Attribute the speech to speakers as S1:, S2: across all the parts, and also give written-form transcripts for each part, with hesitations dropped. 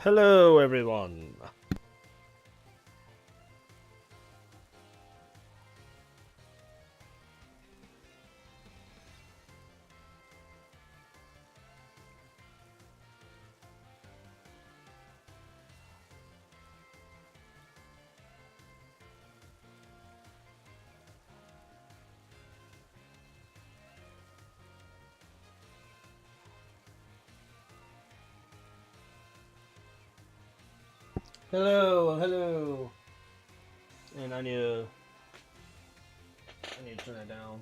S1: Hello, everyone. Hello, hello. And I need to turn it down.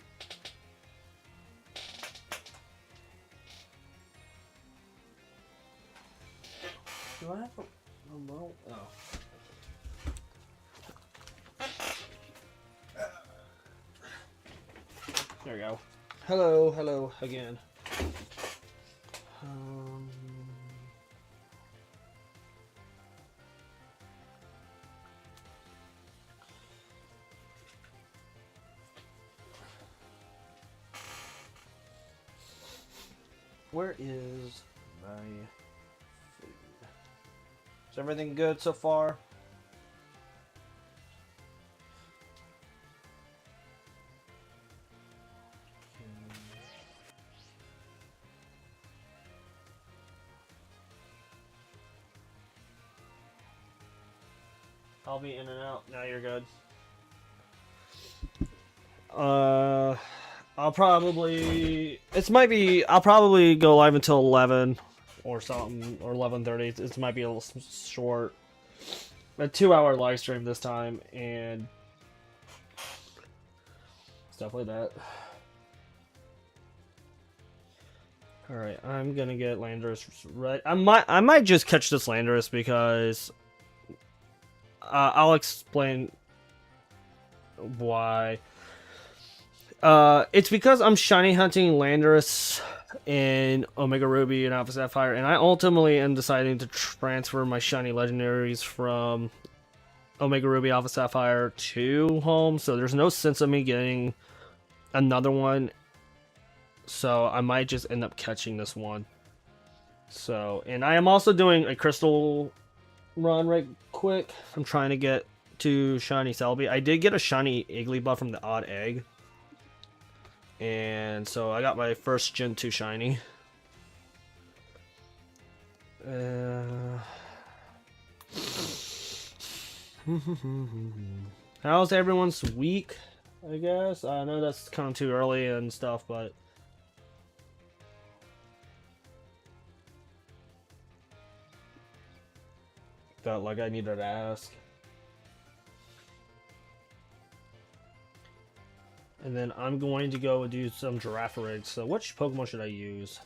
S1: Do I have a remote? Oh. There we go. Hello, hello again. Where is my food? Is everything good so far? I'll be in and out. Now you're good. I'll probably go live until 11 or something, or 11:30. It might be a little short. A 2-hour live stream this time and stuff like that. All right, I'm gonna get Landorus right. I might just catch this Landorus because I'll explain why. It's because I'm shiny hunting Landorus in Omega Ruby and Alpha Sapphire, and I ultimately am deciding to transfer my shiny legendaries from Omega Ruby Alpha Sapphire to home, so there's no sense of me getting another one. So I might just end up catching this one. So, and I am also doing a crystal run right quick. I'm trying to get to shiny Celebi. I did get a shiny Igglybuff from the odd egg. And so I got my first Gen 2 shiny. How's everyone's week, I guess? I know that's kind of too early and stuff, but felt like I needed to ask. And then I'm going to go do some Giraffe rigs. So which Pokemon should I use?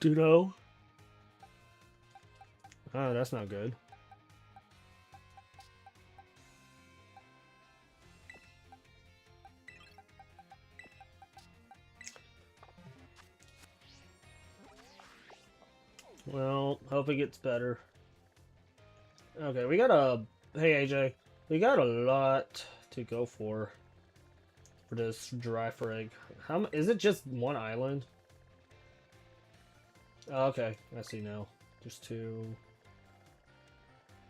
S1: Duno? Oh, that's not good. Well, hope it gets better. Okay, we got a... Hey, AJ. We got a lot to go for this Giraffe rig. How is it just one island? Oh, okay, I see now. Just two.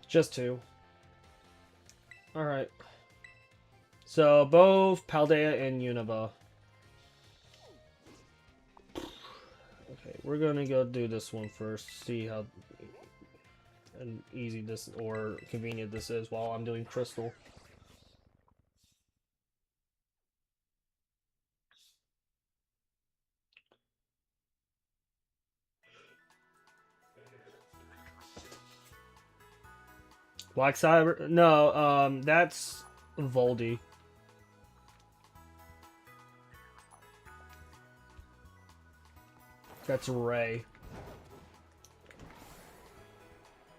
S1: Just two. Alright. So, both Paldea and Unova. Okay, we're gonna go do this one first. See how easy this or convenient this is while I'm doing Crystal. Black Cyber? No, that's Voldy. That's Ray.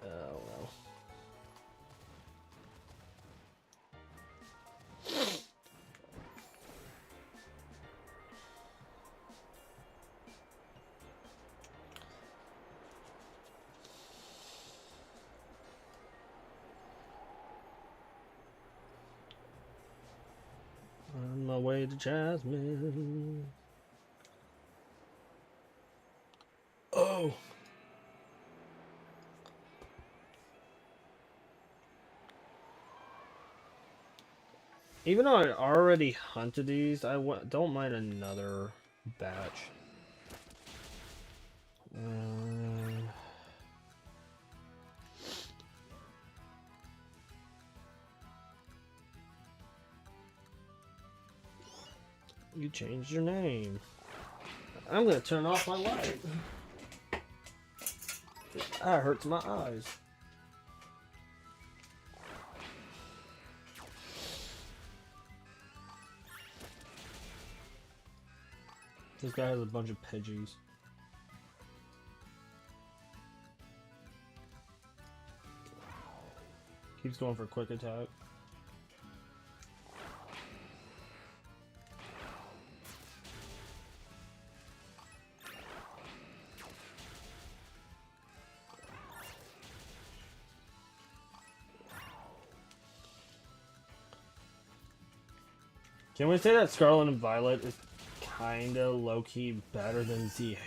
S1: Oh, well. my way to Jasmine. Oh! Even though I already hunted these, don't mind another batch. You changed your name. I'm gonna turn off my light. That hurts my eyes. This guy has a bunch of Pidgeys. Keeps going for quick attack. Can we say that Scarlet and Violet is kinda low-key better than ZA?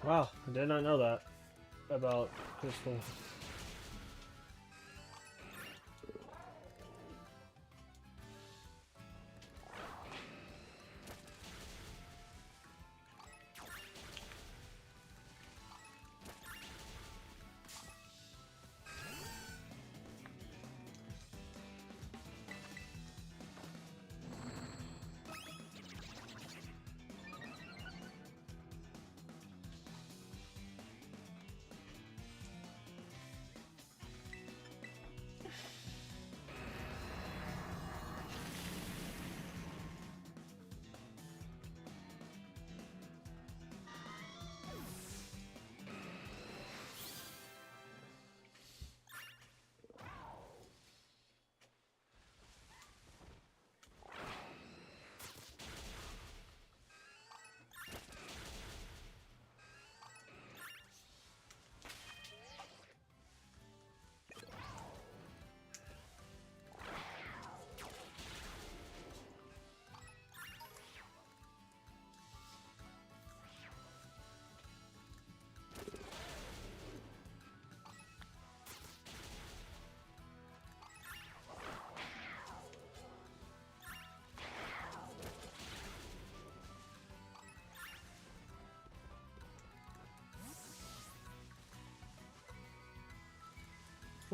S1: Wow, I did not know that about Crystal.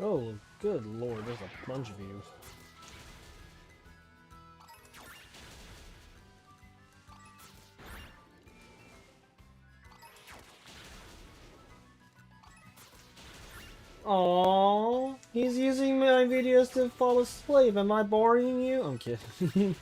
S1: Oh, good lord, there's a bunch of you. Aww, he's using my videos to fall asleep. Am I boring you? I'm kidding.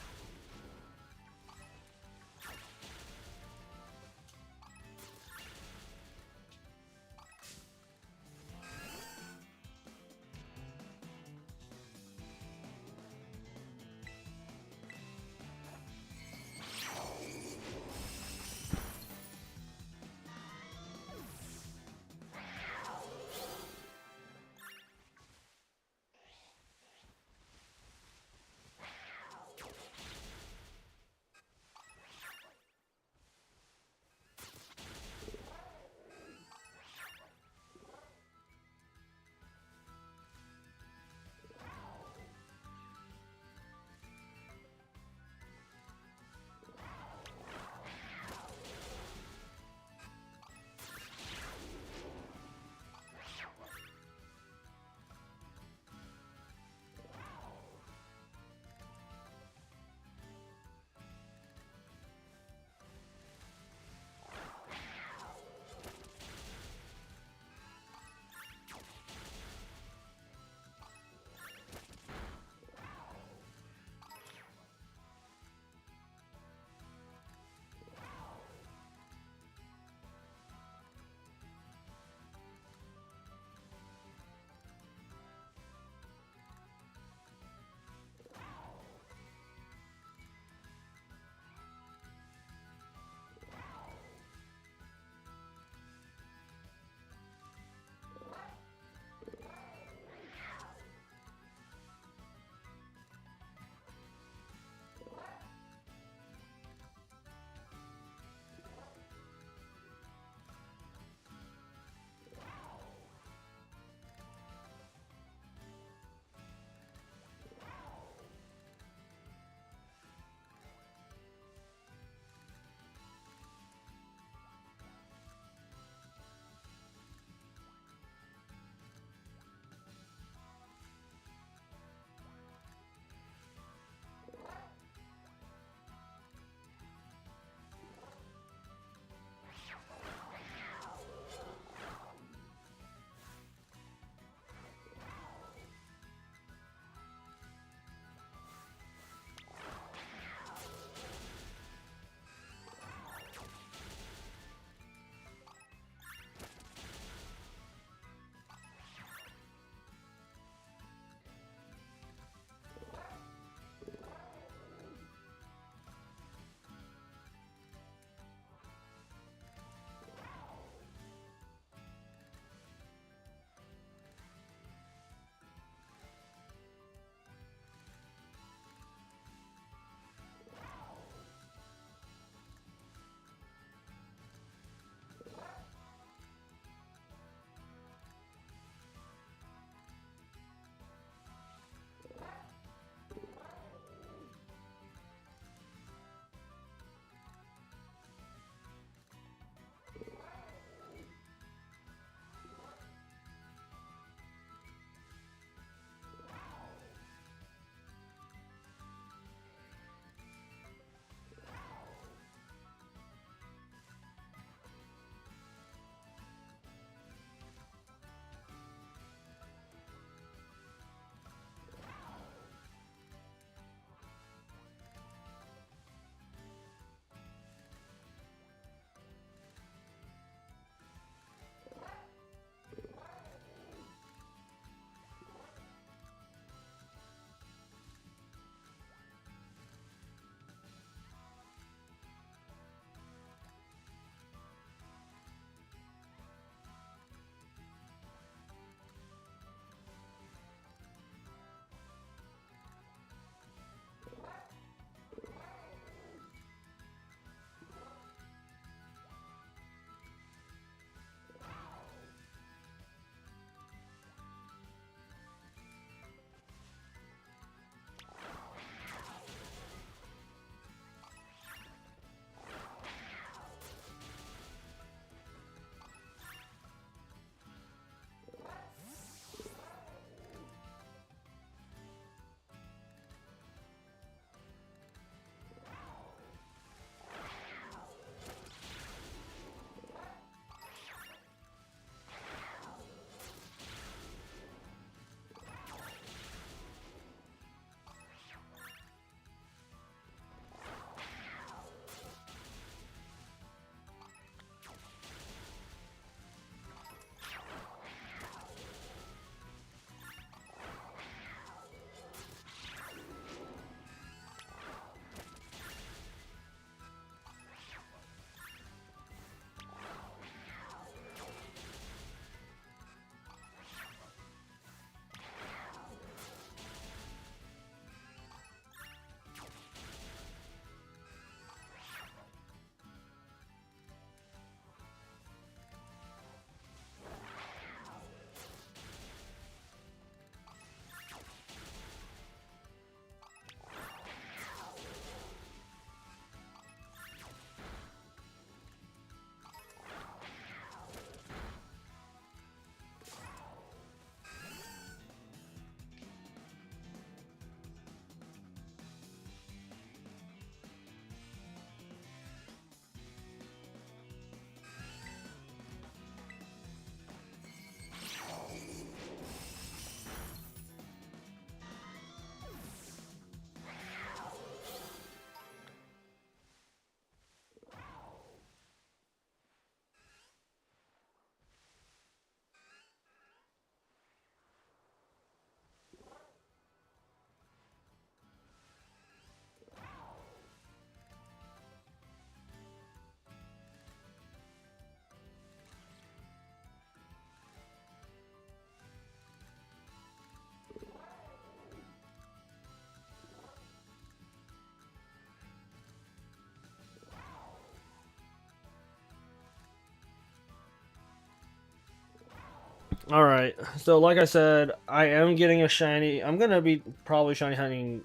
S1: Alright, so like I said, I am getting a shiny. I'm gonna be probably shiny hunting.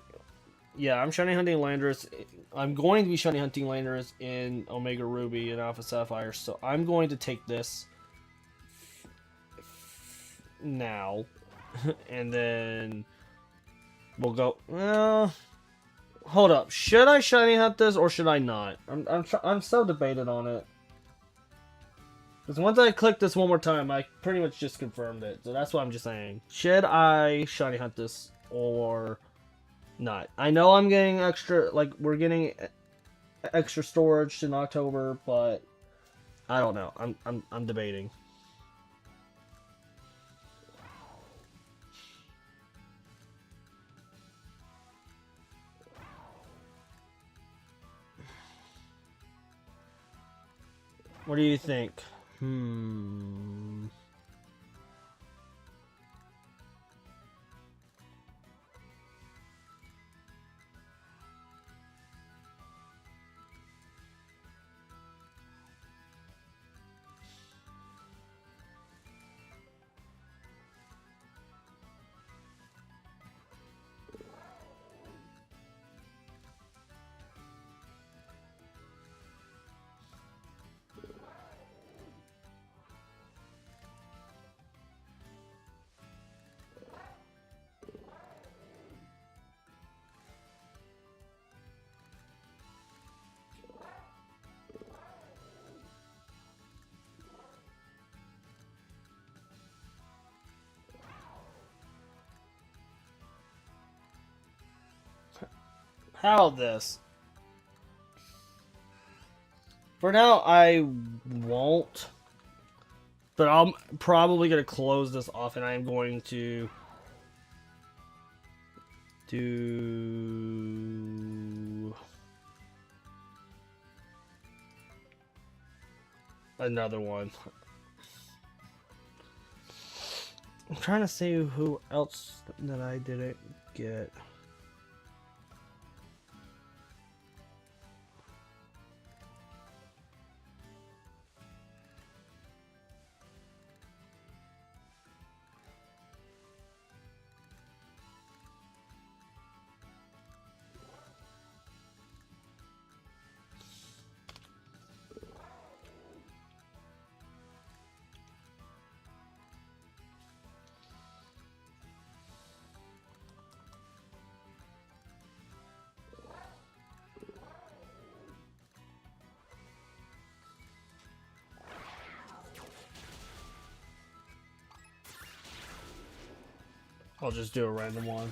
S1: Yeah, I'm shiny hunting Landorus. I'm going to be shiny hunting Landorus in Omega Ruby and Alpha Sapphire, so I'm going to take this now. And then we'll go. Well, hold up. Should I shiny hunt this or should I not? I'm so debated on it. Because once I click this one more time, I pretty much just confirmed it. So that's what I'm just saying. Should I shiny hunt this or not? I know I'm getting extra, like, we're getting extra storage in October, but I don't know. I'm debating. What do you think? How about this? For now, I won't. But I'm probably going to close this off, and I am going to do another one. I'm trying to see who else that I didn't get. I'll just do a random one.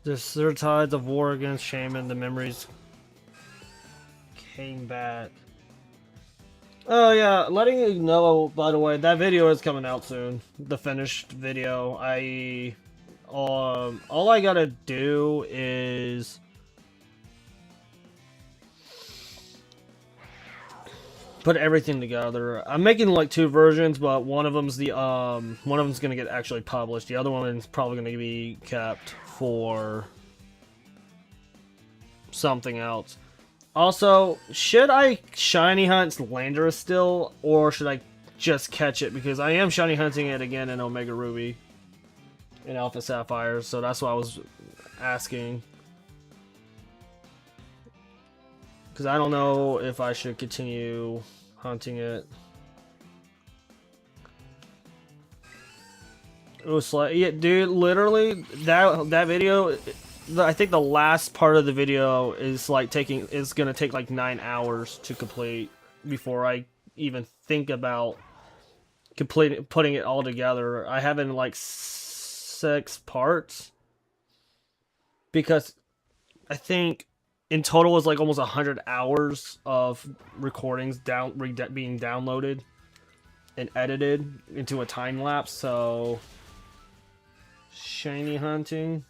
S1: The third tides of war against Shaman, the memories came back. Oh yeah, letting you know, by the way, that video is coming out soon. The finished video. All I gotta do is put everything together. I'm making like 2 versions, but one of them's gonna get actually published. The other one is probably gonna be kept for something else. Also, should I shiny hunt Landorus still, or should I just catch it? Because I am shiny hunting it again in Omega Ruby and Alpha Sapphire, so that's why I was asking. Because I don't know if I should continue hunting it. It was like, yeah, dude, literally, that video, I think the last part of the video is like gonna take like 9 hours to complete before I even think about putting it all together. I have it in like 6 parts because I think in total was like almost 100 hours of recordings being downloaded and edited into a time lapse. So shiny hunting.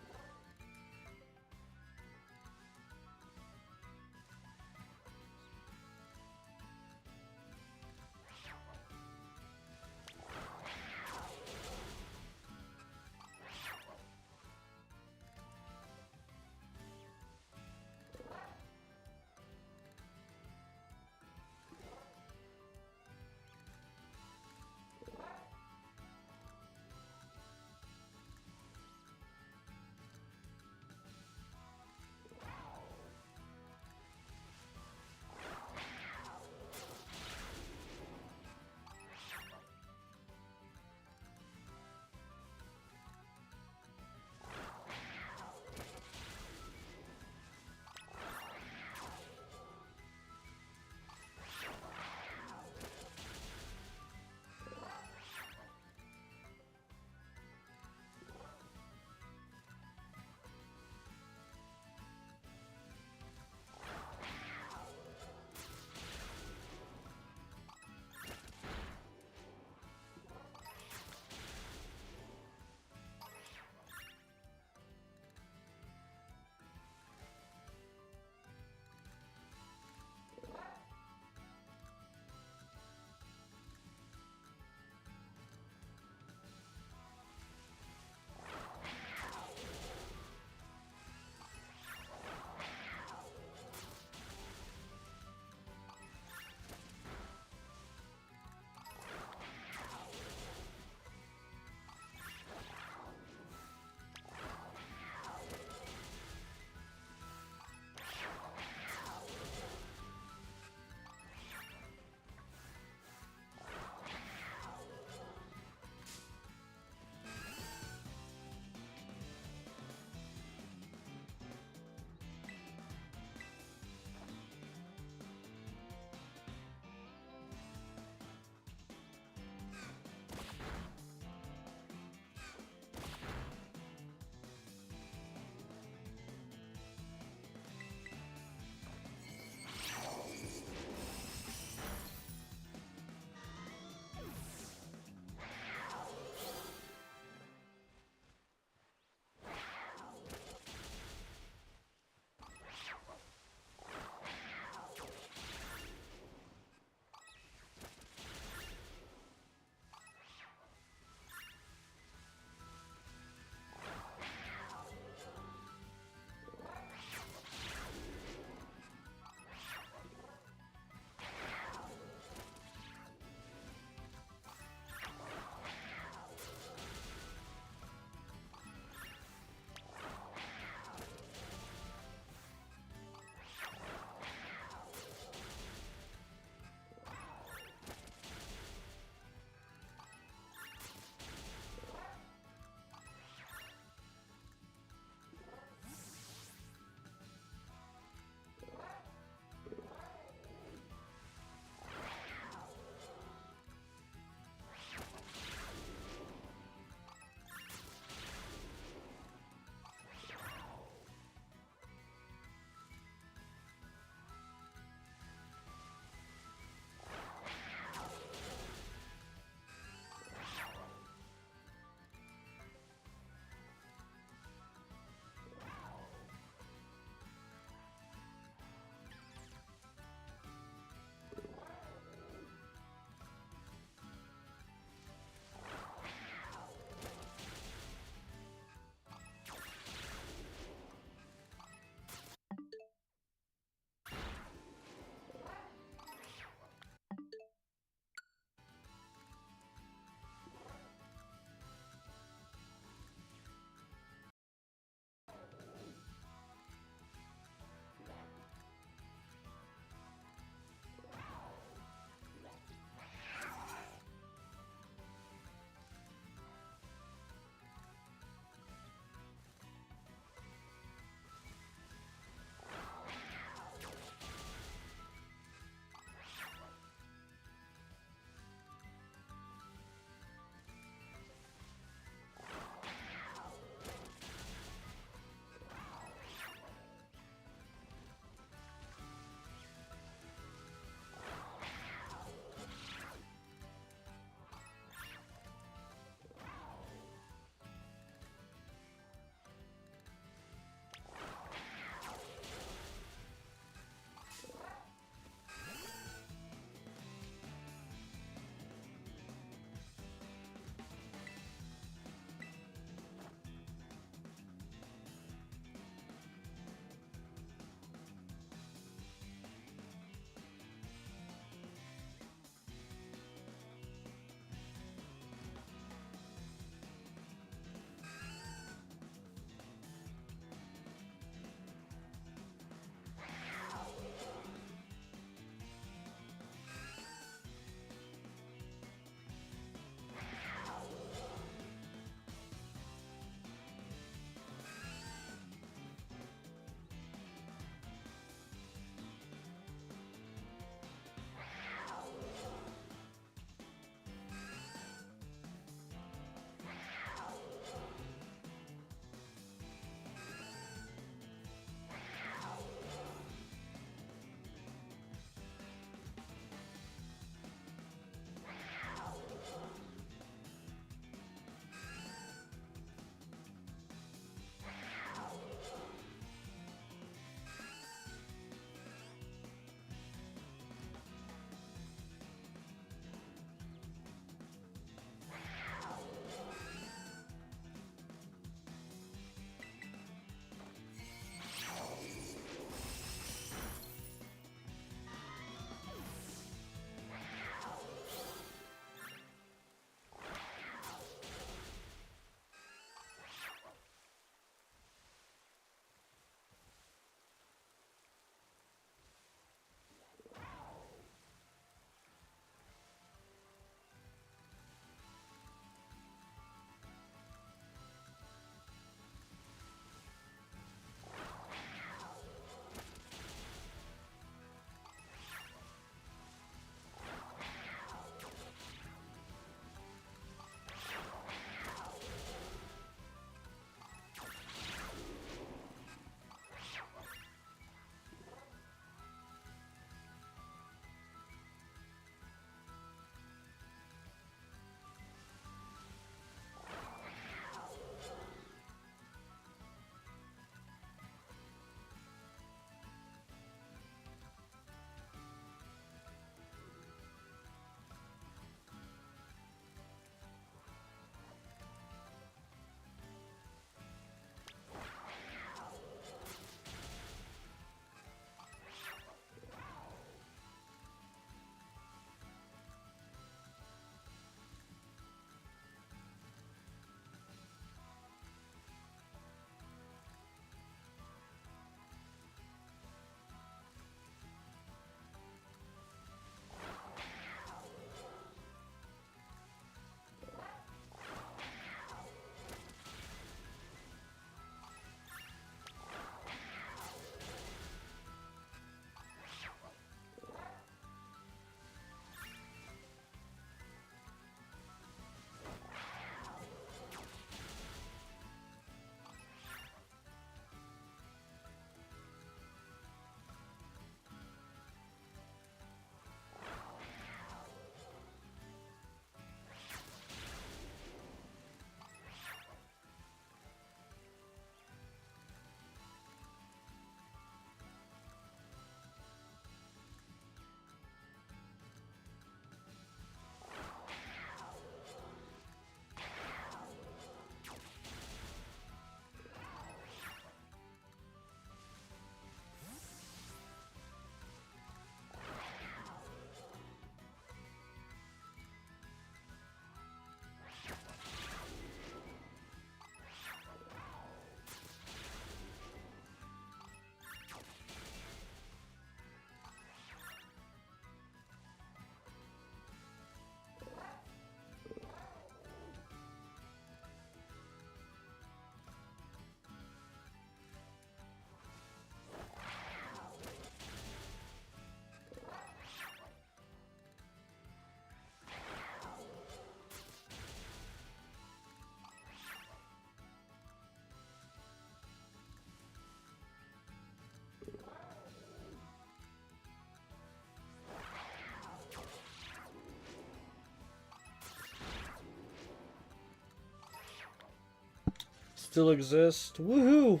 S1: still exist. Woohoo!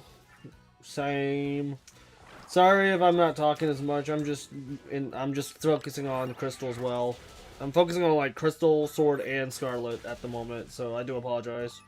S1: Same. Sorry if I'm not talking as much. I'm just focusing on Crystal as well. I'm focusing on like Crystal, Sword, and Scarlet at the moment, so I do apologize.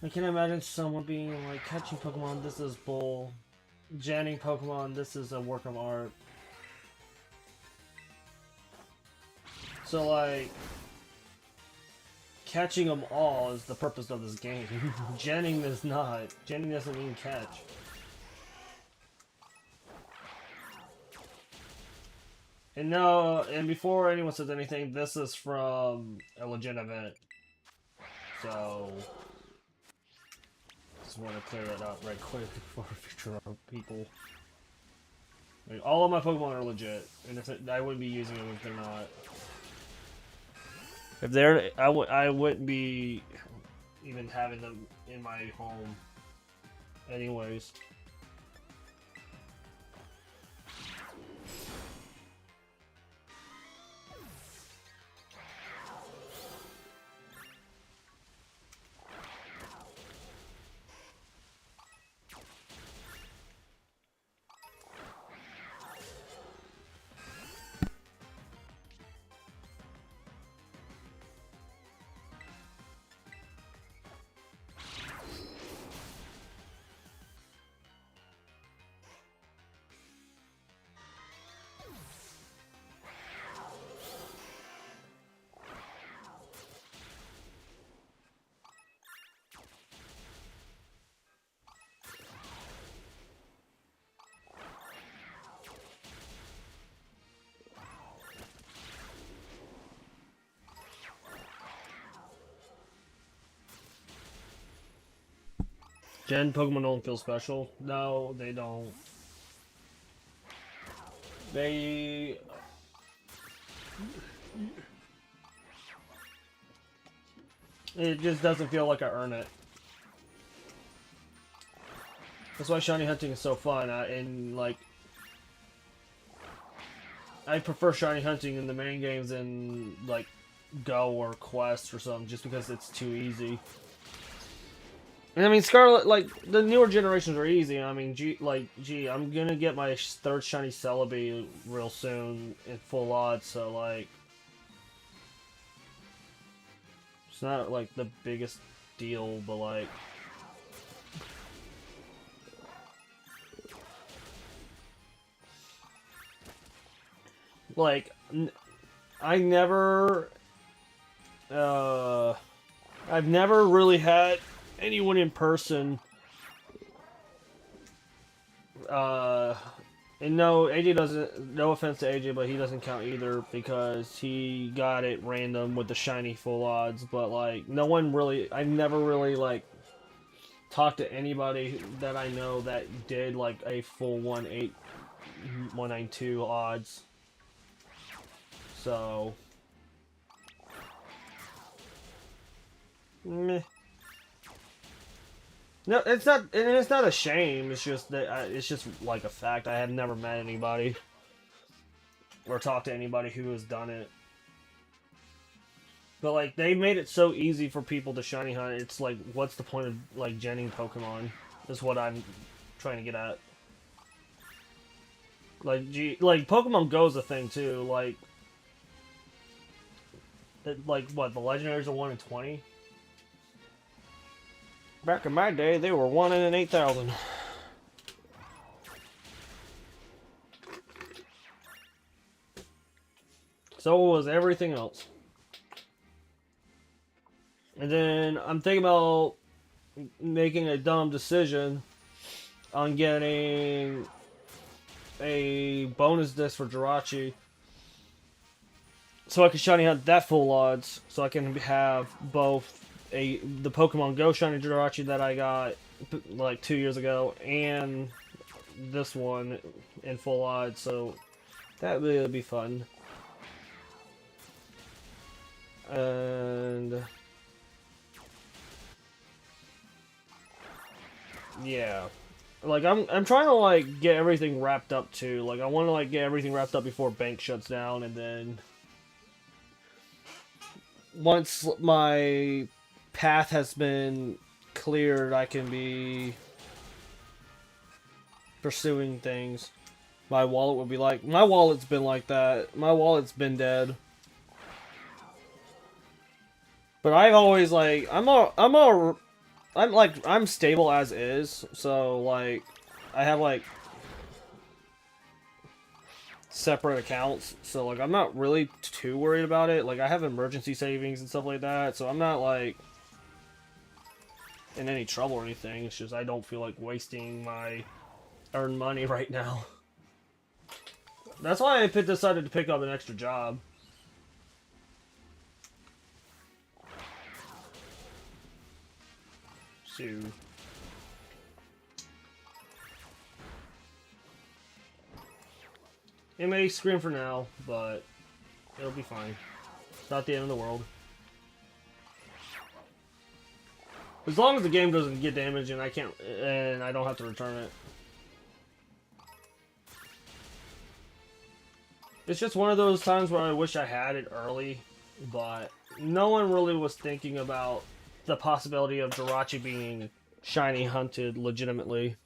S1: I can't imagine someone being like, catching Pokemon, this is bull. Janning Pokemon, this is a work of art. So like, catching them all is the purpose of this game. Janning is not. Janning doesn't mean catch. And no, and before anyone says anything, this is from a legit event. So, just want to clear that up right quick for future people. Like, all of my Pokemon are legit, and if I wouldn't be using them if they're not. If they're, I wouldn't be even having them in my home. Anyways. Gen Pokemon don't feel special. No, they don't. They... It just doesn't feel like I earn it. That's why shiny hunting is so fun, and like... I prefer shiny hunting in the main games than, like, Go or Quest or something, just because it's too easy. And I mean, Scarlet, like, the newer generations are easy. I mean, gee, I'm gonna get my third shiny Celebi real soon in full odds, so, like... It's not, like, the biggest deal, but, like... Like, I never... I've never really had anyone in person, and no, AJ doesn't, no offense to AJ, but he doesn't count either, because he got it random with the shiny full odds, but, like, no one really, I've never really, like, talked to anybody that I know that did, like, a full 192 odds, so, meh. No, it's not, and it's not a shame. It's just that it's just like a fact. I have never met anybody or talked to anybody who has done it. But like, they made it so easy for people to shiny hunt. It's like, what's the point of like genning Pokemon? Is what I'm trying to get at. Like, like Pokemon Go is a thing too. Like what? The legendaries are 1 in 20. Back in my day, they were 1 in 8,000. So was everything else. And then I'm thinking about making a dumb decision on getting a bonus disc for Jirachi, so I can shiny hunt that full odds, so I can have both the Pokemon Go shiny Jirachi that I got like 2 years ago and this one in full odds, so that would be fun. And yeah, like I'm trying to like get everything wrapped up too. Like I want to like get everything wrapped up before bank shuts down, and then once my path has been cleared, I can be pursuing things. My wallet would be like, my wallet's been like that. My wallet's been dead. But I've always like, I'm a I'm stable as is, so like I have like separate accounts, so like I'm not really too worried about it. Like I have emergency savings and stuff like that, so I'm not like in any trouble or anything. It's just I don't feel like wasting my earned money right now. That's why I decided to pick up an extra job. So it may scream for now, but it'll be fine. It's not the end of the world. As long as the game doesn't get damaged and I don't have to return it. It's just one of those times where I wish I had it early, but no one really was thinking about the possibility of Jirachi being shiny hunted legitimately.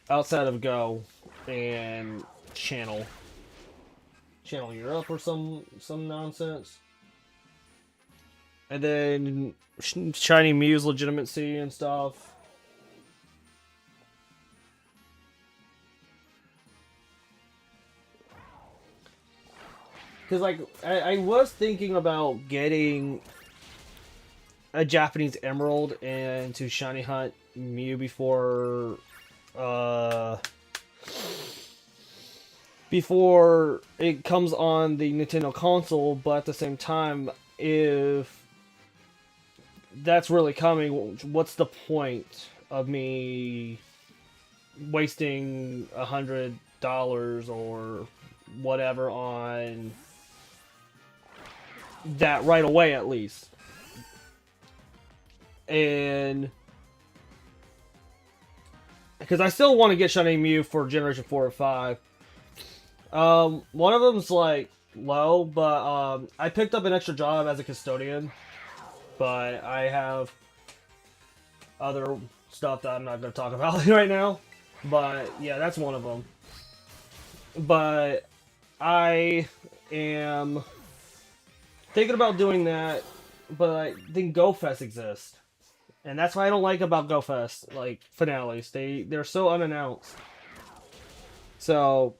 S1: Outside of Go and Channel Europe or some nonsense. And then shiny Mew's legitimacy and stuff. Because, like, I was thinking about getting a Japanese Emerald and to shiny hunt Mew before it comes on the Nintendo console, but at the same time, if that's really coming, what's the point of me wasting $100 or whatever on that right away, at least? And because I still want to get shiny Mew for Generation 4 or 5. One of them's like low, but I picked up an extra job as a custodian, but I have other stuff that I'm not going to talk about right now. But yeah, that's one of them. But I am thinking about doing that, but then GoFest exists. And that's what I don't like about GoFest, like, finales. They're so unannounced. So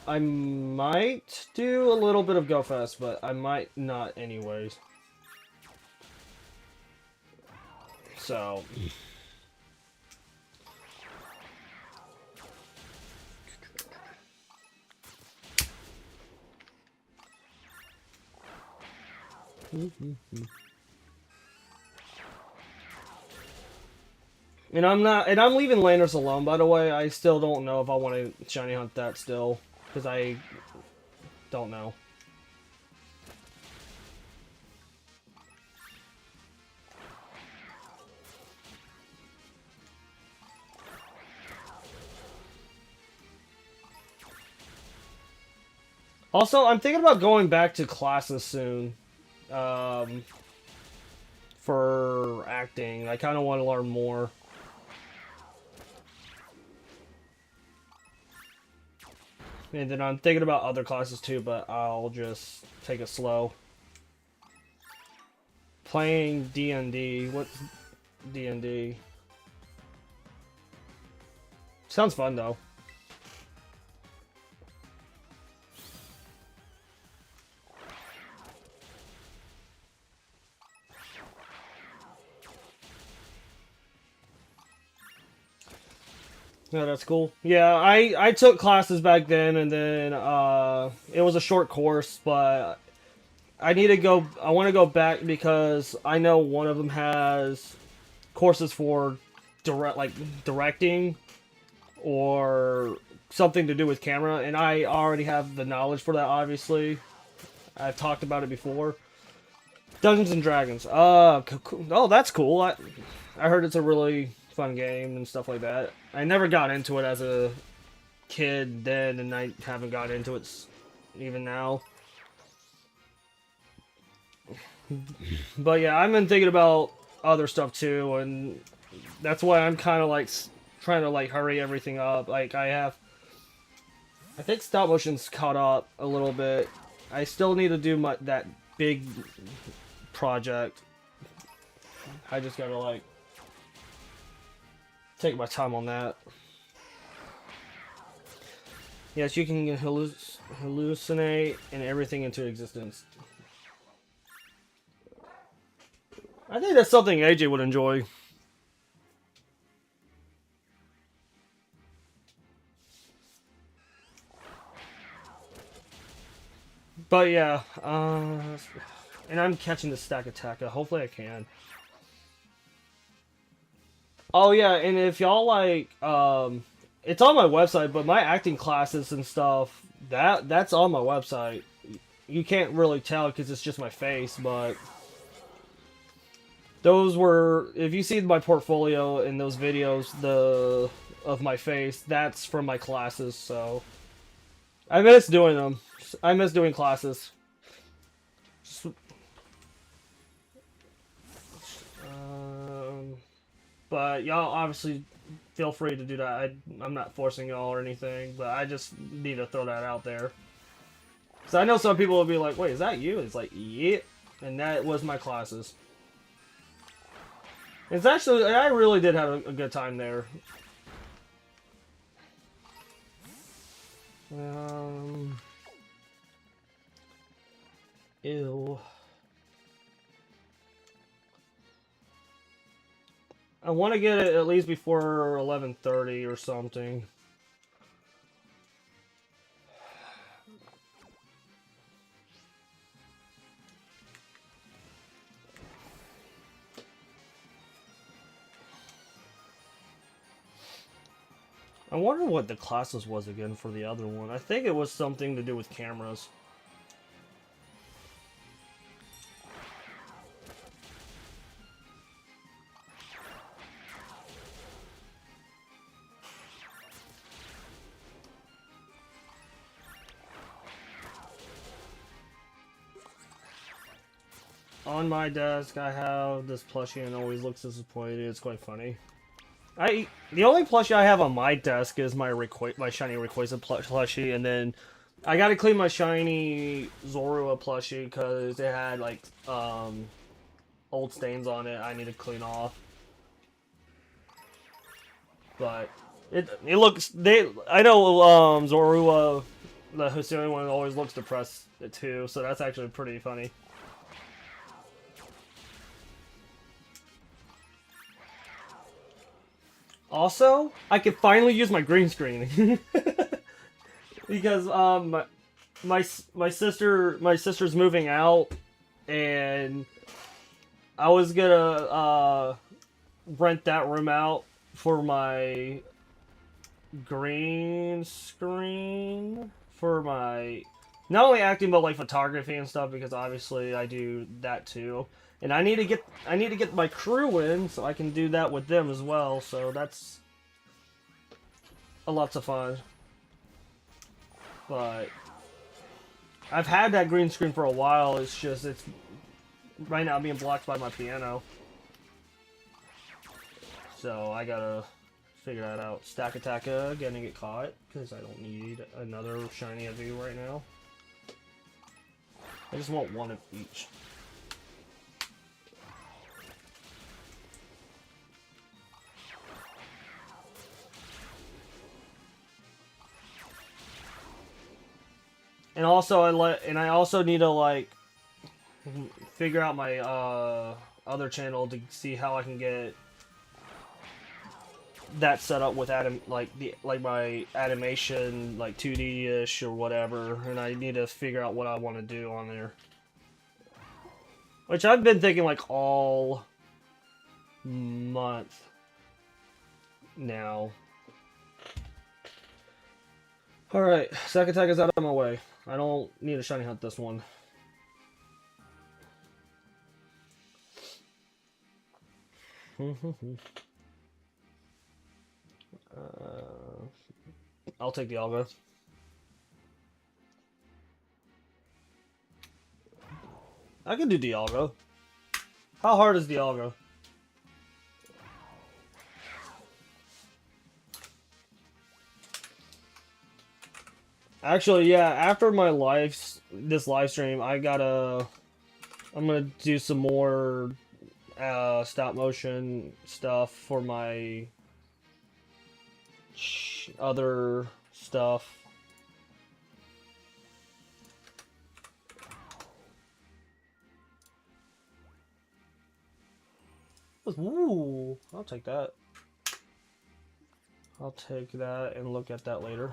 S1: I might do a little bit of GoFest, but I might not anyways. So and I'm leaving Landers alone, by the way. I still don't know if I want to shiny hunt that still, because I don't know. Also, I'm thinking about going back to classes soon. For acting. I kind of want to learn more. And then I'm thinking about other classes too, but I'll just take it slow. Playing D&D. What's D&D? Sounds fun though. Yeah, that's cool. Yeah, I took classes back then, and then it was a short course, but I want to go back because I know one of them has courses for directing or something to do with camera, and I already have the knowledge for that, obviously. I've talked about it before. Dungeons and Dragons. Oh, that's cool. I heard it's a really fun game and stuff like that. I never got into it as a kid then, and I haven't got into it even now. But yeah, I've been thinking about other stuff too, and that's why I'm kind of like trying to like hurry everything up. Like I think stop motion's caught up a little bit. I still need to do that big project. I just gotta like take my time on that. Yes, you can hallucinate and everything into existence. I think that's something AJ would enjoy. But yeah, and I'm catching the stack attack. Hopefully I can. Oh yeah, and if y'all like, it's on my website, but my acting classes and stuff, that's on my website. You can't really tell because it's just my face, but those were, if you see my portfolio in those videos, of my face, that's from my classes, so I miss doing them. I miss doing classes. But y'all obviously feel free to do that. I'm not forcing y'all or anything, but I just need to throw that out there. So I know some people will be like, wait, is that you? It's like, yeah. And that was my classes. It's actually, I really did have a good time there. Ew. I want to get it at least before 11:30 or something. I wonder what the classes was again for the other one. I think it was something to do with cameras. On my desk, I have this plushie and always looks disappointed. It's quite funny. The only plushie I have on my desk is my shiny Rayquaza plushie, and then I gotta clean my shiny Zorua plushie because it had like old stains on it. I need to clean off. But it looks I know Zorua, the Hisuian one, always looks depressed too, so that's actually pretty funny. Also, I can finally use my green screen because my sister's moving out, and I was gonna rent that room out for my green screen for my not only acting but like photography and stuff, because obviously I do that too. And I need to get my crew in so I can do that with them as well. So that's a lots of fun. But I've had that green screen for a while. It's just it's right now being blocked by my piano. So I gotta figure that out. Stack attack getting it caught because I don't need another shiny Eevee right now. I just want one of each. And also I also need to like figure out my other channel to see how I can get that set up with my animation like 2D-ish or whatever, and I need to figure out what I want to do on there. Which I've been thinking like all month now. Alright, Sack Attack is out of my way. I don't need a shiny hunt this one. I'll take the Alga. I can do Dialga. How hard is Dialga? Actually, yeah, after my this live stream, I gotta I'm gonna do some more stop motion stuff for my other stuff. Ooh, I'll take that. I'll take that and look at that later.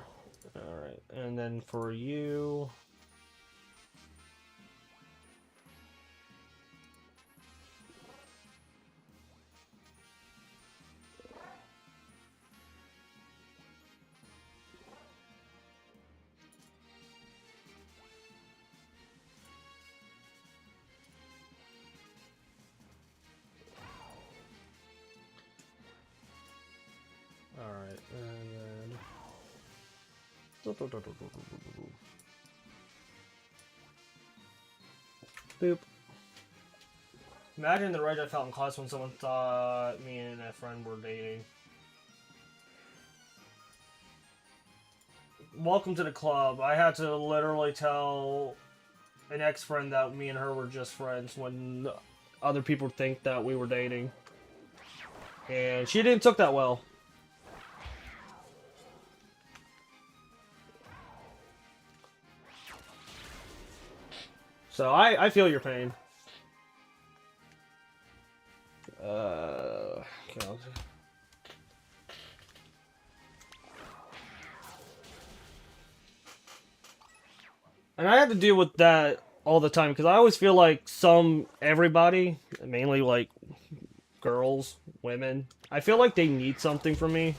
S1: Alright, and then for you... Alright, and then... Boop. Imagine the rage I felt in class when someone thought me and a friend were dating. Welcome to the club. I had to literally tell an ex-friend that me and her were just friends when other people think that we were dating. And she didn't took that well. So I feel your pain. Okay, and I have to deal with that all the time because I always feel like everybody, mainly like girls, women, I feel like they need something from me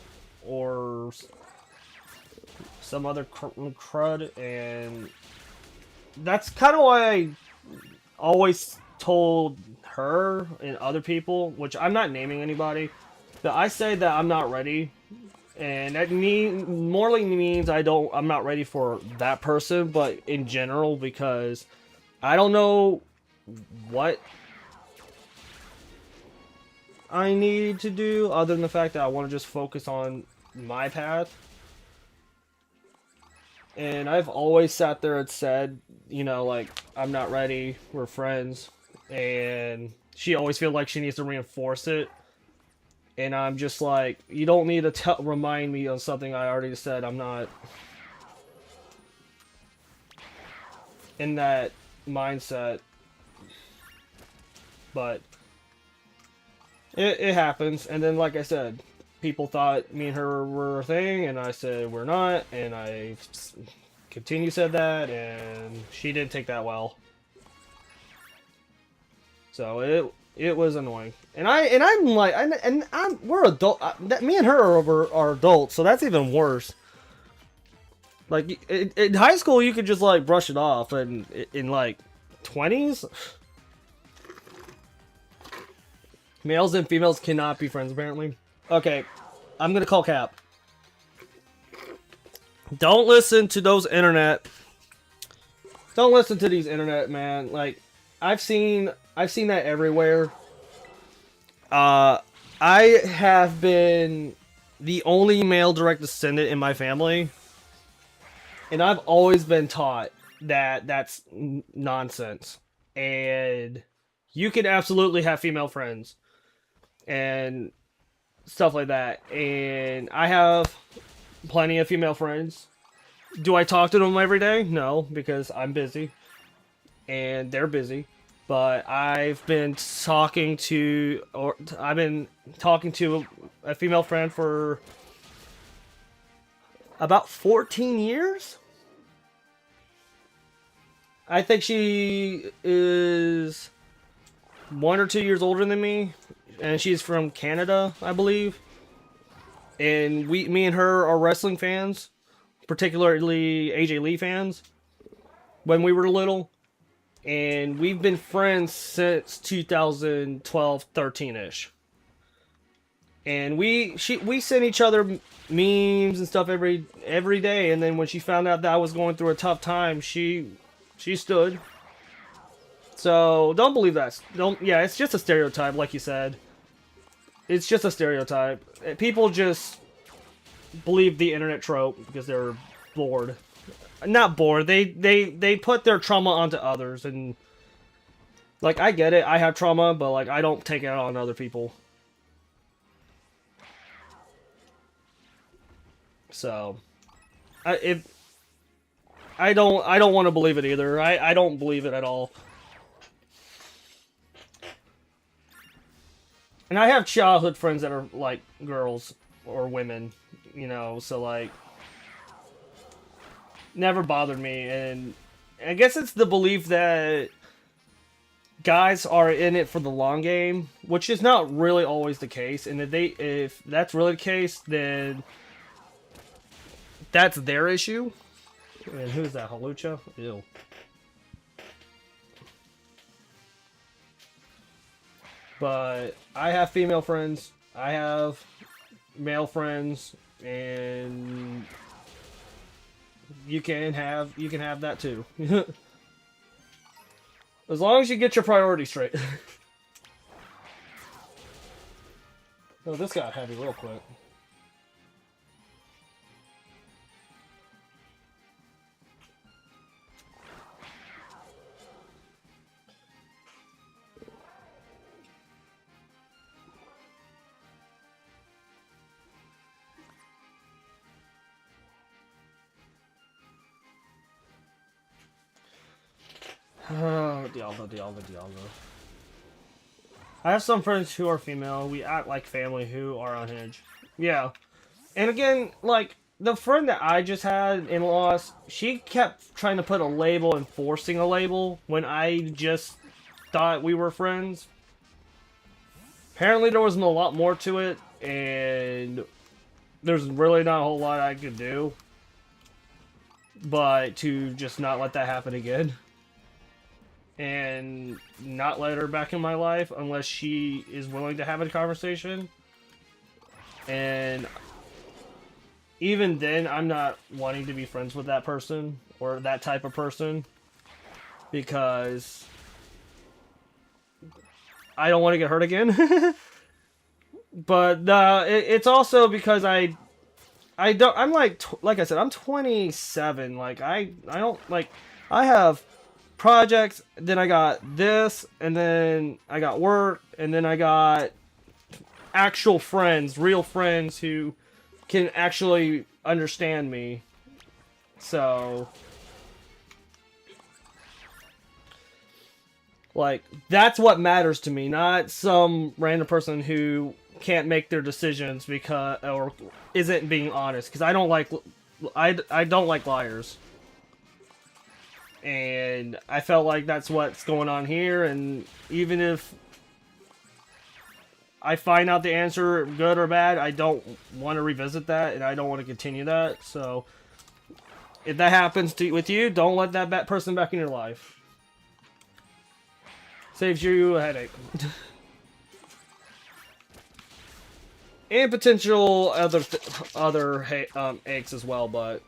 S1: or some other crud, and that's kind of why I always told her and other people, which I'm not naming anybody, that I say that I'm not ready, and that morally means I'm not ready for that person, but in general, because I don't know what I need to do other than the fact that I want to just focus on my path. And I've always sat there and said, you know, like, I'm not ready, we're friends. And she always feels like she needs to reinforce it. And I'm just like, you don't need to remind me of something I already said. I'm not in that mindset. But it happens. And then, like I said, people thought me and her were a thing, and I said we're not, and I said that, and she didn't take that well. So it was annoying, and I'm like, we're adult. Me and her are adults, so that's even worse. Like in high school, you could just like brush it off, and in like 20s, males and females cannot be friends apparently. Okay, I'm gonna call cap. Don't listen to those internet. Don't listen to these internet, man. Like, I've seen that everywhere. I have been the only male direct descendant in my family, and I've always been taught that that's nonsense. And you can absolutely have female friends and stuff like that. And I have plenty of female friends. Do I talk to them every day? No, because I'm busy and they're busy. But I've been talking to a female friend for about 14 years. I think she is 1 or 2 years older than me, and she's from Canada, I believe. And me and her are wrestling fans, particularly AJ Lee fans, when we were little. And we've been friends since 2012, 13-ish. And we send each other memes and stuff every day. And then when she found out that I was going through a tough time, she stood. So don't believe that. Yeah, it's just a stereotype, like you said. It's just a stereotype. People just believe the internet trope because they're bored. Not bored. They put their trauma onto others, and Like, I get it, I have trauma, but like, I don't take it out on other people. So, I don't want to believe it either. I don't believe it at all. And I have childhood friends that are like girls or women, you know, so like never bothered me. And I guess it's the belief that guys are in it for the long game, which is not really always the case. And if that's really the case, then that's their issue. And who's that? Halucha? Ew. But I have female friends, I have male friends, and you can have that too. As long as you get your priorities straight. Oh, this got heavy real quick. Oh, Diablo. I have some friends who are female. We act like family who are unhinged. Yeah. And again, like, the friend that I just had in Lost, she kept trying to put a label and forcing a label when I just thought we were friends. Apparently there wasn't a lot more to it, and there's really not a whole lot I could do. But to just not let that happen again. And not let her back in my life unless she is willing to have a conversation. And even then, I'm not wanting to be friends with that person or that type of person because I don't want to get hurt again. But it's also because I'm like I said, I'm 27. Like I don't like I have projects, then I got this, and then I got work, and then I got actual friends, real friends who can actually understand me. So, like, that's what matters to me, not some random person who can't make their decisions because or isn't being honest. Because I don't like liars. And I felt like that's what's going on here, and even if I find out the answer, good or bad, I don't want to revisit that, and I don't want to continue that. So, if that happens with you, don't let that person back in your life. Saves you a headache. And potential other aches as well, but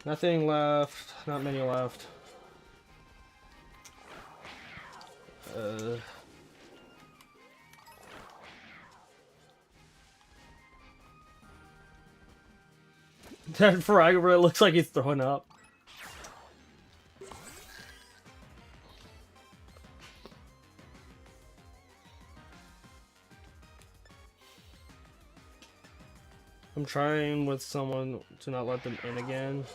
S1: nothing left. Not many left. That Faraga really looks like he's throwing up. I'm trying with someone to not let them in again.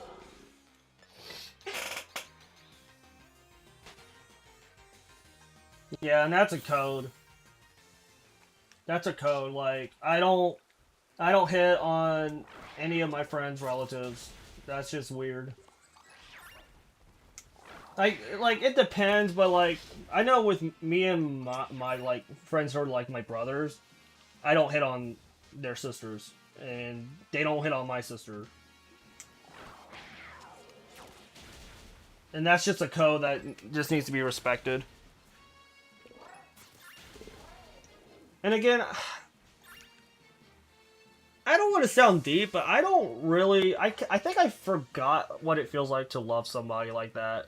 S1: Yeah, and that's a code. That's a code. Like, I don't hit on any of my friends' relatives. That's just weird. Like it depends, but like I know with me and my like friends who are like my brothers, I don't hit on their sisters, and they don't hit on my sister. And that's just a code that just needs to be respected. And again, I don't want to sound deep, but I don't really... I think I forgot what it feels like to love somebody like that.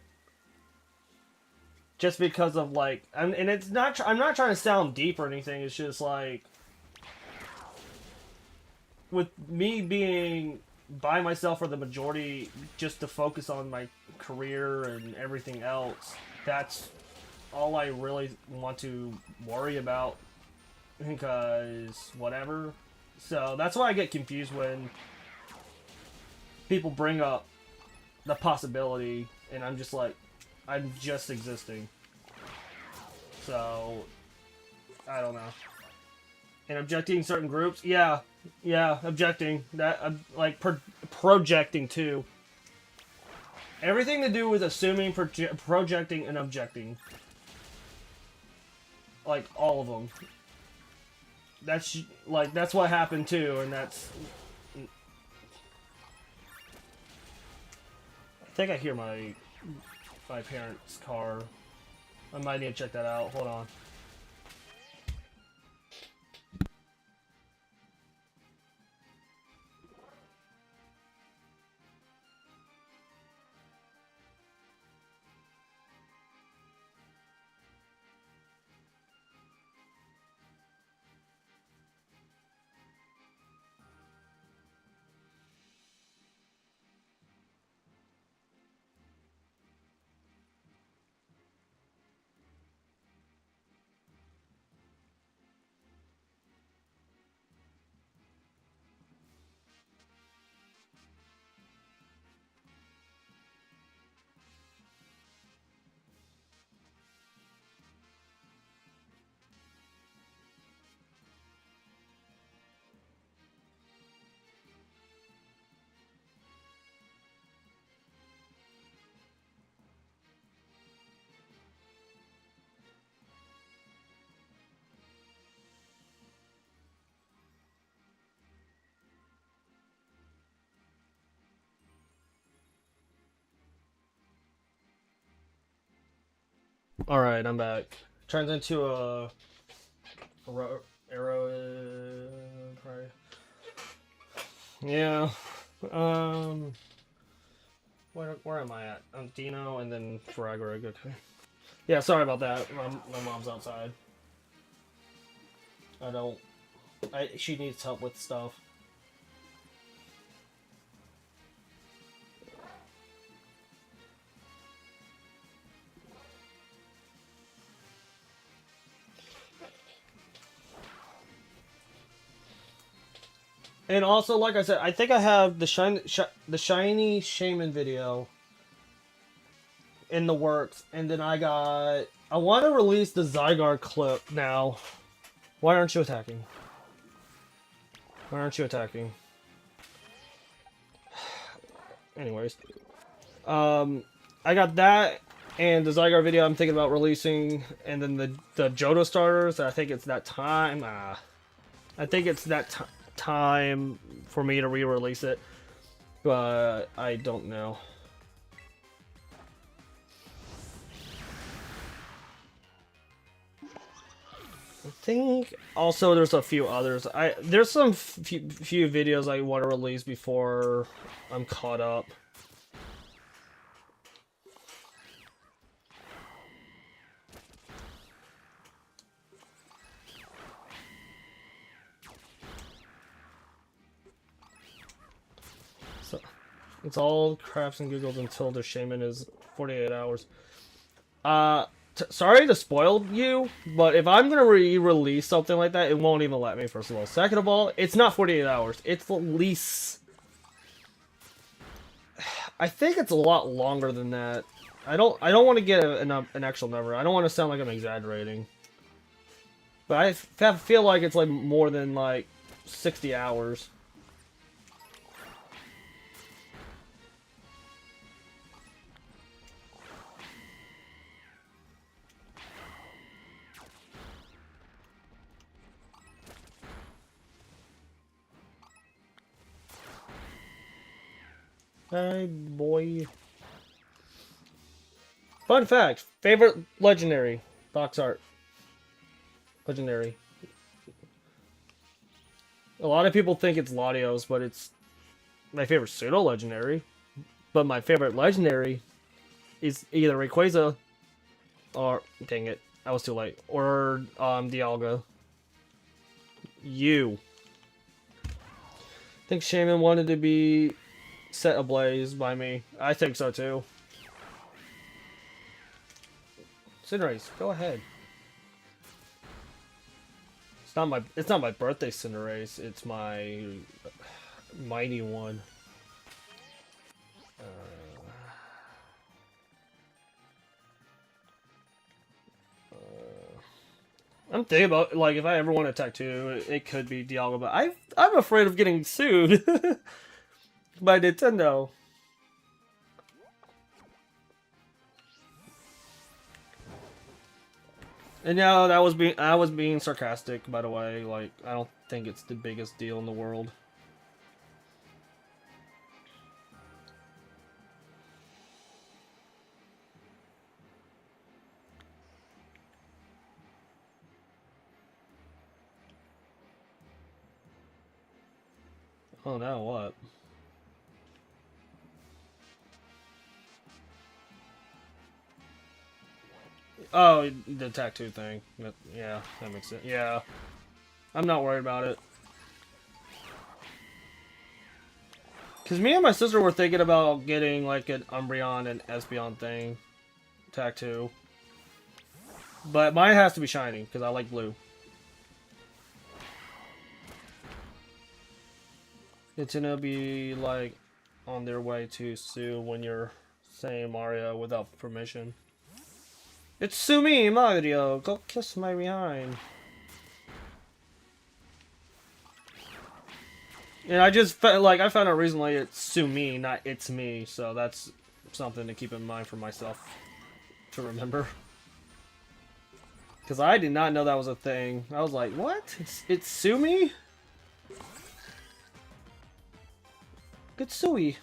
S1: Just because of, like... And it's not... I'm not trying to sound deep or anything, it's just, like... With me being by myself for the majority, just to focus on my career and everything else, that's all I really want to worry about, because whatever. So that's why I get confused when people bring up the possibility, and I'm just like, I'm just existing. So I don't know. And objecting certain groups, yeah, objecting that, like projecting too. Everything to do with assuming, projecting, and objecting. Like, all of them. That's, like, that's what happened too, and that's... I think I hear my parents' car. I might need to check that out. Hold on. Alright, I'm back. Turns into a arrow. Yeah. Where am I at? I'm Dino and then Fragoreg. Okay. Yeah, sorry about that. My mom's outside. She needs help with stuff. And also, like I said, I think I have the shiny shaman video in the works, and then I want to release the Zygarde clip now. Why aren't you attacking? Why aren't you attacking? Anyways, I got that and the Zygarde video I'm thinking about releasing, and then the Johto starters. I think it's that time. I think it's that time for me to re-release it, but I don't know. I think also there's a few others. There's some few videos I want to release before I'm caught up. So it's all craps and giggles until the shaman is 48 hours. Sorry to spoil you, but if I'm gonna re-release something like that, it won't even let me, first of all. Second of all, it's not 48 hours. It's at least... I think it's a lot longer than that. I don't want to get an actual number. I don't want to sound like I'm exaggerating. But I feel like it's like more than like 60 hours. Hey, boy. Fun fact, favorite legendary box art. Legendary. A lot of people think it's Latios, but it's my favorite pseudo legendary. But my favorite legendary is either Rayquaza or, dang it, I was too late, or Dialga. I think Shaman wanted to be set ablaze by me. I think so too. Cinderace, go ahead. It's not my birthday Cinderace, it's my mighty one. I'm thinking about, like, if I ever want to attack 2, it could be Dialga, but I'm afraid of getting sued by Nintendo. And now I was being sarcastic, by the way. Like, I don't think it's the biggest deal in the world. Oh, now what? Oh, the attack 2 thing. Yeah, that makes sense. Yeah. I'm not worried about it. Because me and my sister were thinking about getting, like, an Umbreon and Espeon thing. Attack 2. But mine has to be shiny, because I like blue. It's gonna be, like, on their way to sue when you're saying Mario without permission. It's sue me, Mario! Go kiss my behind. And I just like I found out recently it's sue me, not it's me, so that's something to keep in mind for myself to remember. Because I did not know that was a thing. I was like, what? It's sue me? Good suey.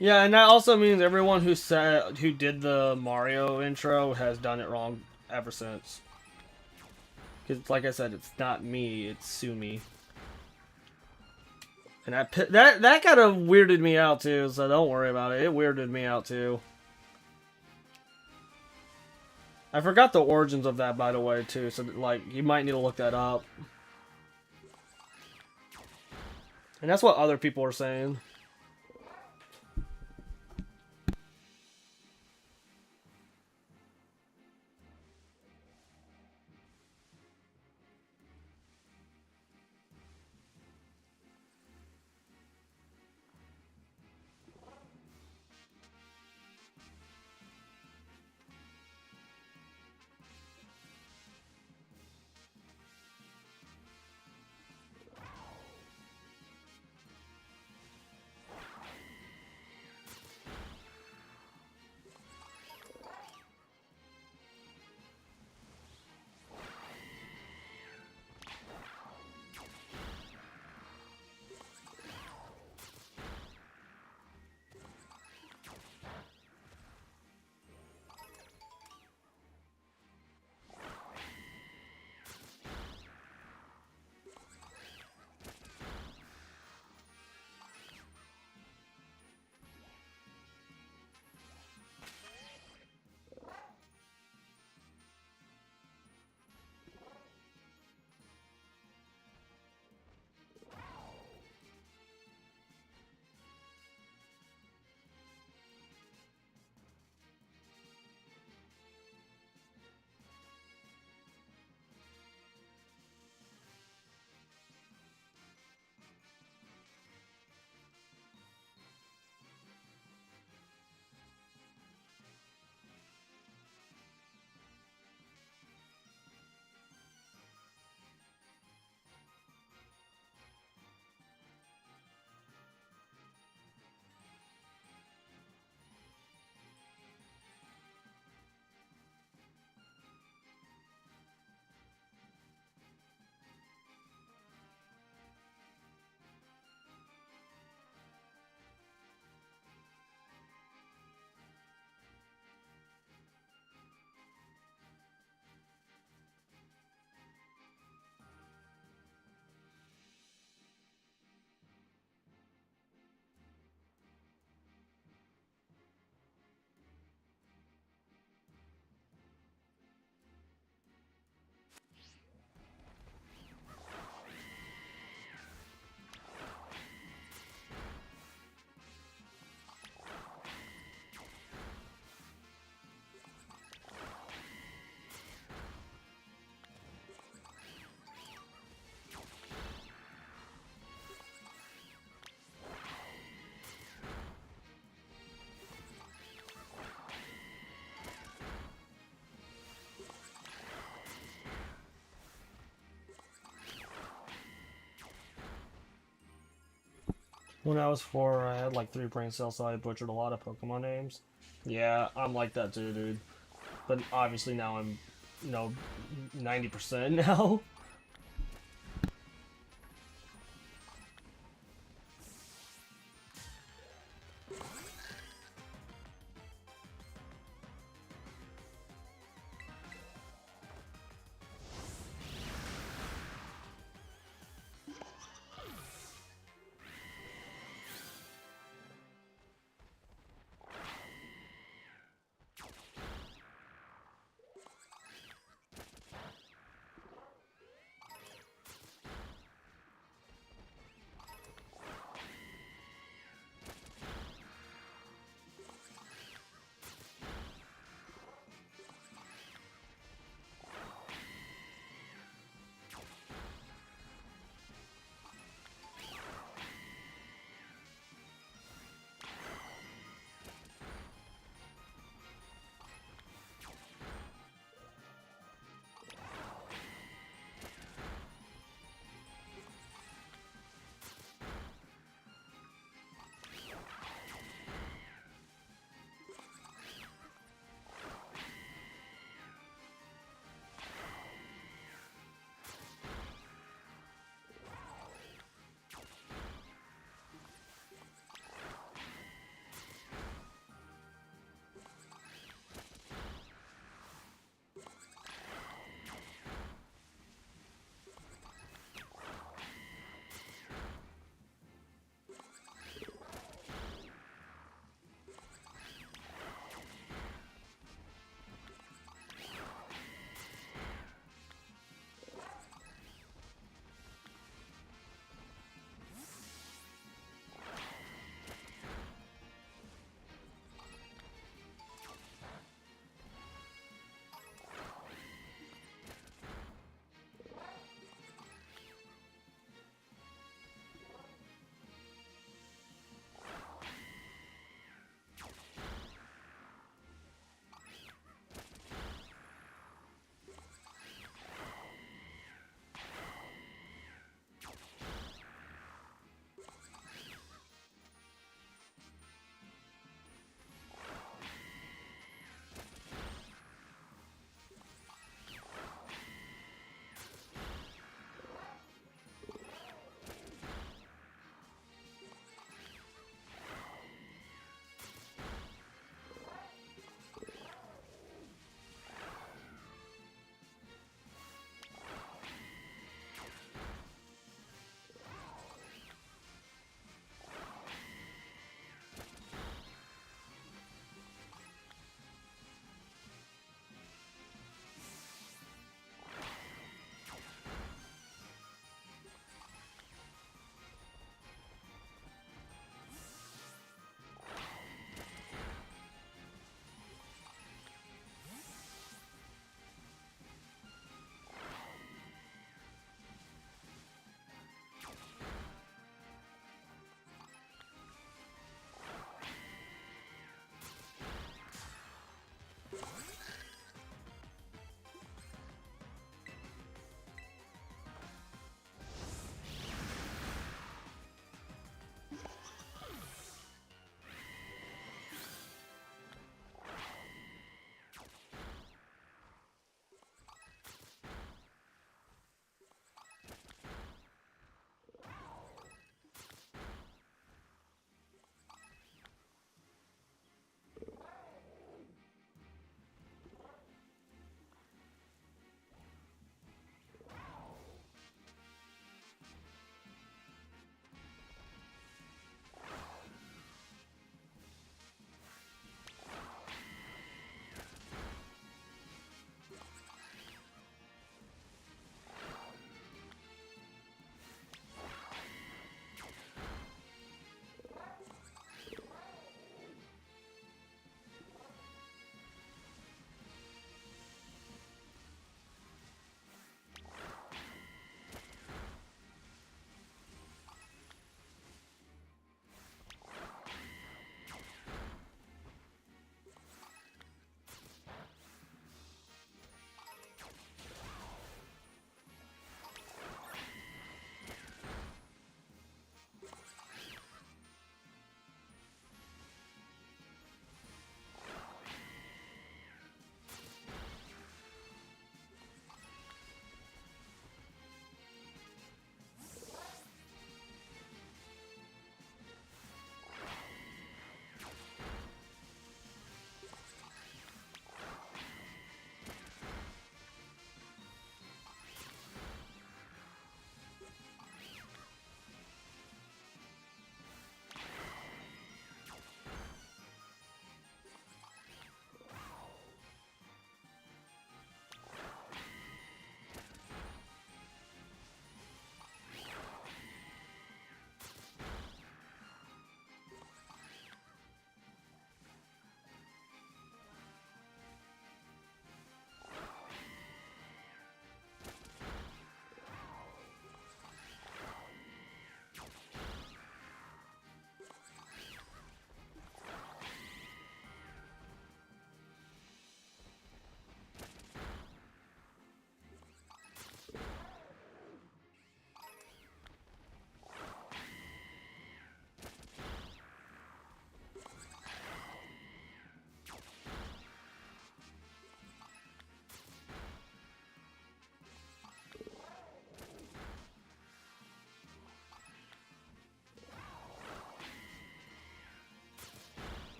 S1: Yeah, and that also means everyone who did the Mario intro has done it wrong ever since. Because, like I said, it's not me; it's Sumi. And that kind of weirded me out too. So don't worry about it. It weirded me out too. I forgot the origins of that, by the way, too. So like, you might need to look that up. And that's what other people are saying. When I was 4, I had like 3 brain cells, so I butchered a lot of Pokemon names. Yeah, I'm like that too, dude. But obviously now I'm, 90% now.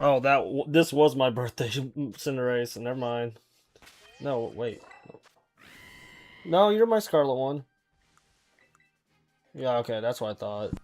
S1: Oh, this was my birthday, Cinderace. Never mind. No, wait. No, you're my Scarlet one. Yeah, okay, that's what I thought.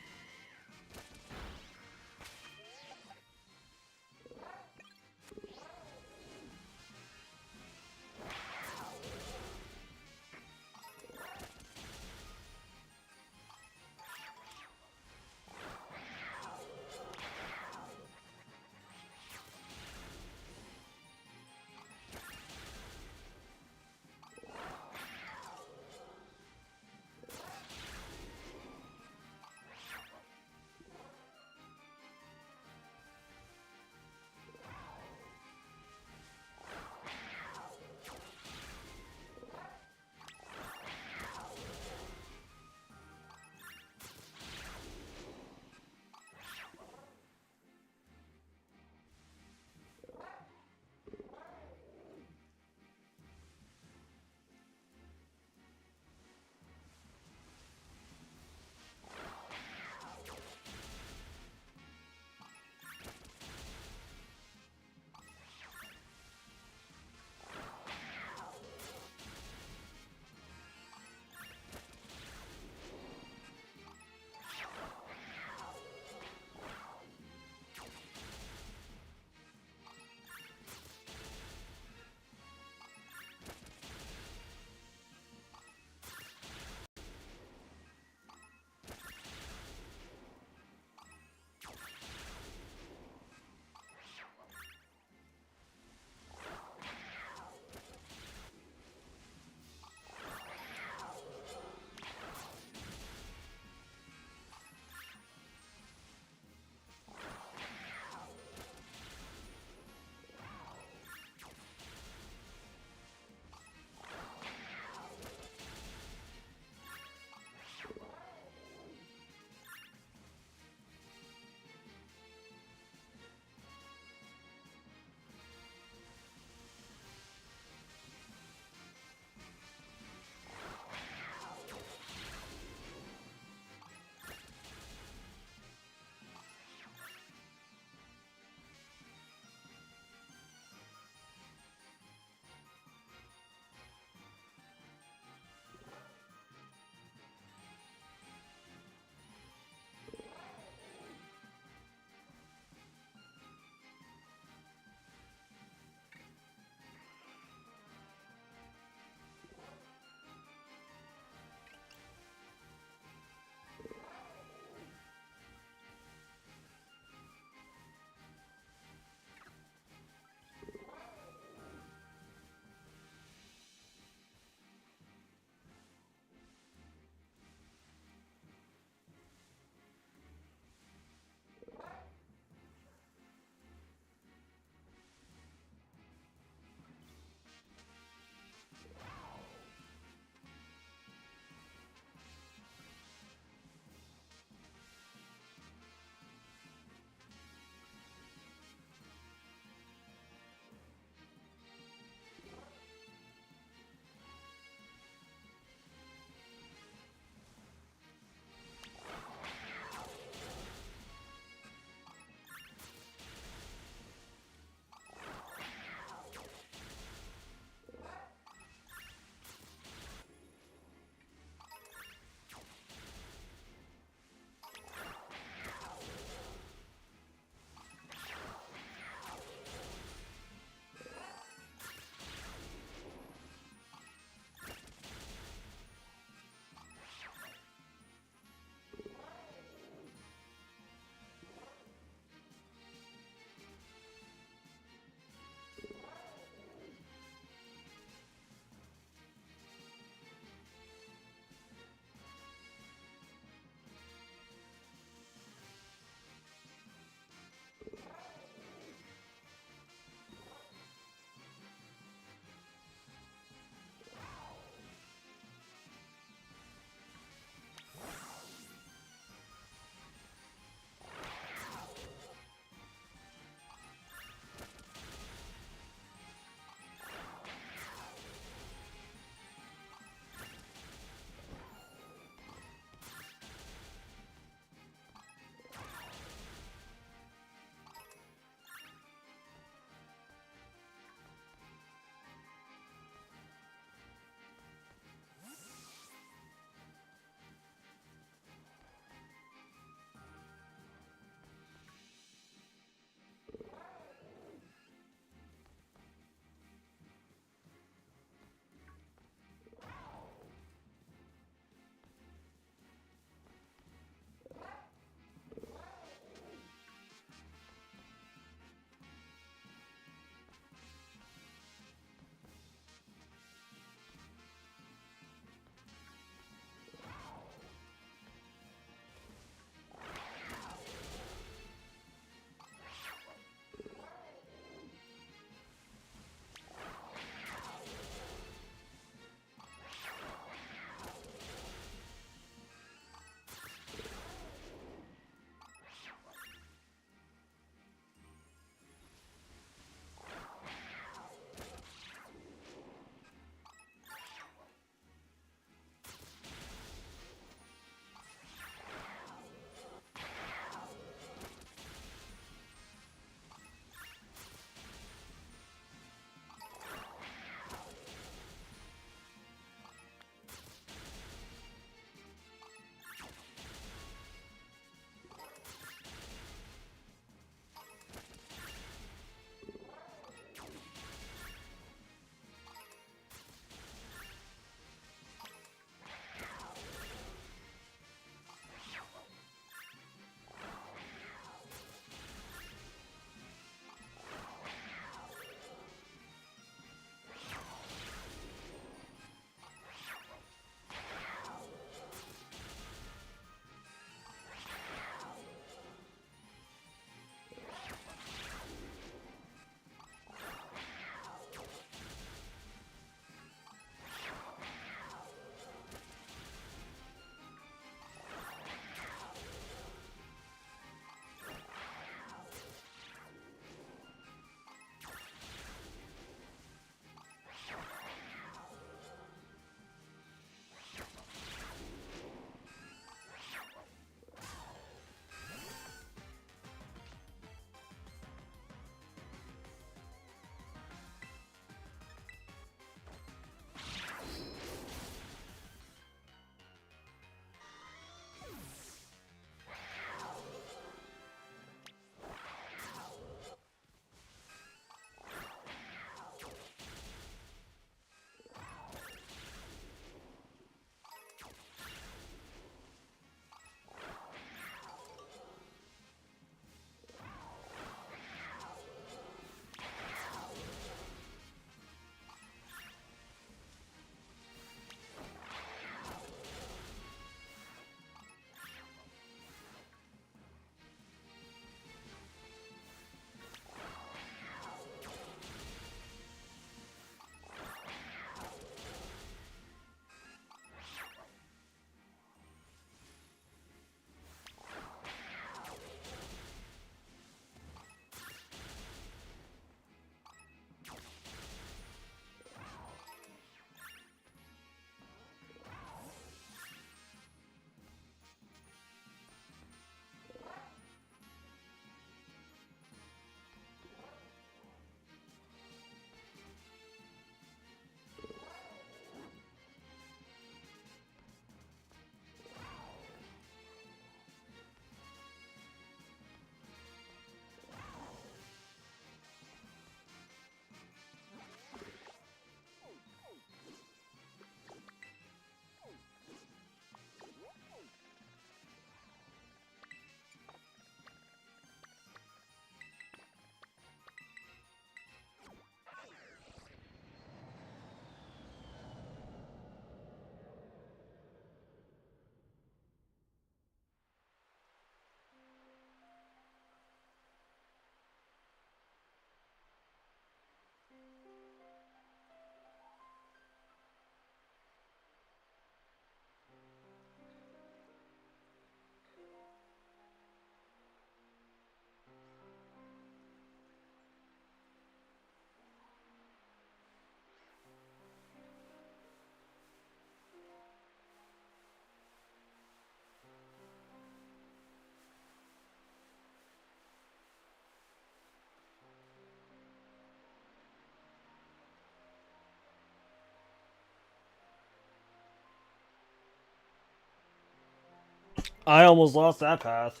S1: I almost lost that path.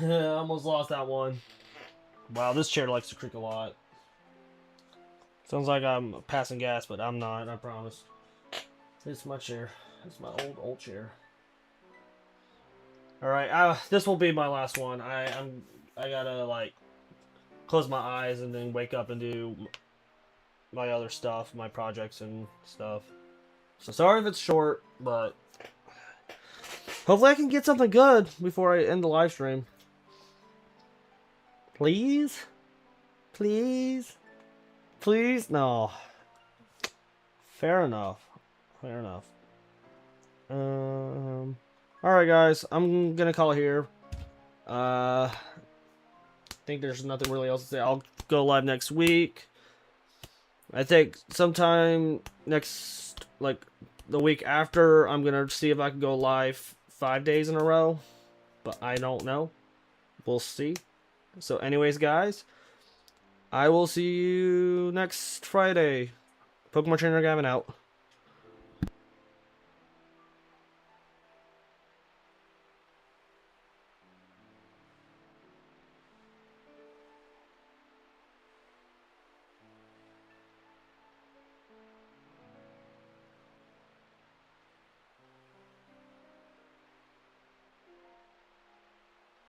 S1: I almost lost that one. Wow, this chair likes to creak a lot. Sounds like I'm passing gas, but I'm not, I promise. It's my chair. It's my old chair. Alright, this will be my last one. I gotta, like, close my eyes and then wake up and do my other stuff, my projects and stuff. So sorry if it's short, but hopefully I can get something good before I end the live stream. Please? Please? Please? No. Fair enough. Fair enough. Alright guys, I'm gonna call it here. I think there's nothing really else to say. I'll go live next week. I think sometime next, like, the week after, I'm gonna see if I can go live 5 days in a row. But I don't know. We'll see. So anyways, guys, I will see you next Friday. Pokemon Trainer Gavin out.